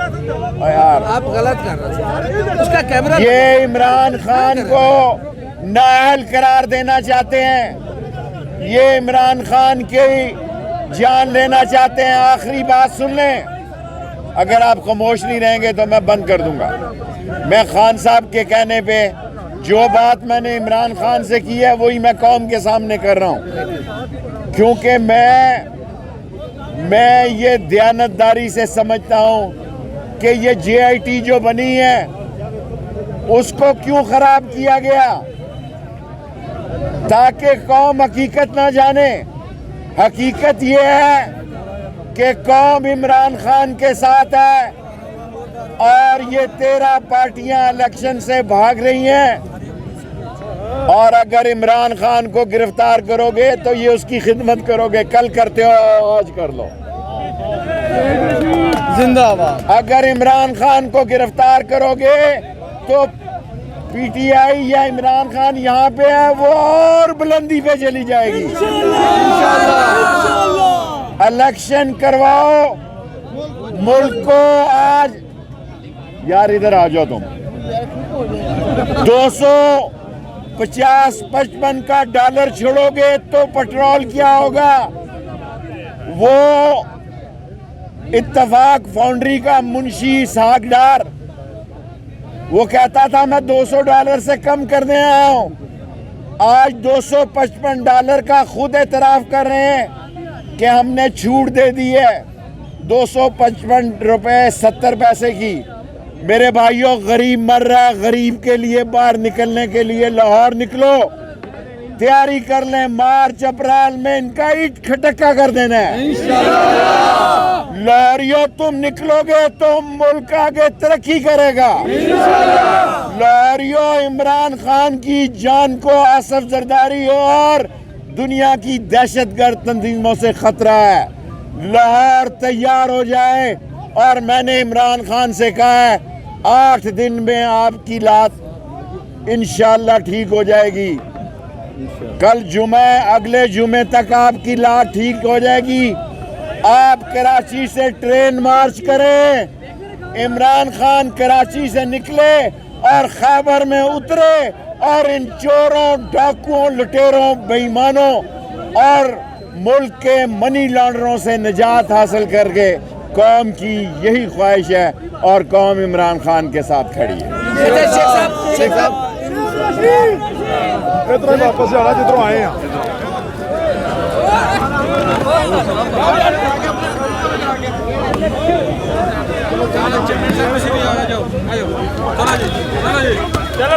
آپ غلط کر رہے ہیں، اس کا کیمرہ یہ عمران خان کو نااہل قرار دینا چاہتے ہیں، یہ عمران خان کی جان لینا چاہتے ہیں۔ آخری بات سن لیں، اگر آپ خاموش نہیں رہیں گے تو میں بند کر دوں گا۔ میں خان صاحب کے کہنے پہ جو بات میں نے عمران خان سے کی ہے وہی میں قوم کے سامنے کر رہا ہوں، کیونکہ میں یہ دیانتداری سے سمجھتا ہوں کہ یہ جے آئی ٹی جو بنی ہے اس کو کیوں خراب کیا گیا، تاکہ قوم حقیقت نہ جانے۔ حقیقت یہ ہے کہ قوم عمران خان کے ساتھ ہے اور یہ 13 پارٹیاں الیکشن سے بھاگ رہی ہیں، اور اگر عمران خان کو گرفتار کرو گے تو یہ اس کی خدمت کرو گے۔ کل کرتے ہو آج کر لو، زندہ آباد۔ اگر عمران خان کو گرفتار کرو گے تو پی ٹی آئی یا عمران خان یہاں پہ ہے وہ اور بلندی پہ چلی جائے گی۔ الیکشن کرواؤ ملک کو۔ آج یار ادھر آ جاؤ تم، 250-55 کا ڈالر چھوڑو گے تو پٹرول کیا ہوگا؟ وہ اتفاق فاؤنڈری کا منشی اسحاق ڈار وہ کہتا تھا میں $200 سے کم کرنے آیا ہوں، آج $255 کا خود اعتراف کر رہے ہیں کہ ہم نے چھوٹ دے دی ہے، $255.70 کی۔ میرے بھائیوں، غریب مر رہا ہے، غریب کے لیے باہر نکلنے کے لیے لاہور نکلو، تیاری کر لیں، مارچ اپریل میں ان کا اینٹ کھٹکا کر دینا ہے۔ لاہوریوں تم نکلو گے تو ملک آگے ترقی کرے گا۔ لاہوریوں، عمران خان کی جان کو آصف زرداری اور دنیا کی دہشت گرد تنظیموں سے خطرہ ہے۔ لاہور تیار ہو جائے، اور میں نے عمران خان سے کہا ہے 8 دن میں آپ کی لات انشاءاللہ ٹھیک ہو جائے گی۔ کل جمعہ، اگلے جمعے تک آپ کی لات ٹھیک ہو جائے گی۔ آپ کراچی سے ٹرین مارچ کریں، عمران خان کراچی سے نکلے اور خیبر میں اترے اور ان چوروں، ڈاکوؤں، لٹیروں، بے ایمانوں اور ملک کے منی لانڈروں سے نجات حاصل کر کے، قوم کی یہی خواہش ہے اور قوم عمران خان کے ساتھ کھڑی ہے۔ شیخ صاحب ادھر واپس جانا جدھروں آئے ہیں۔ چلو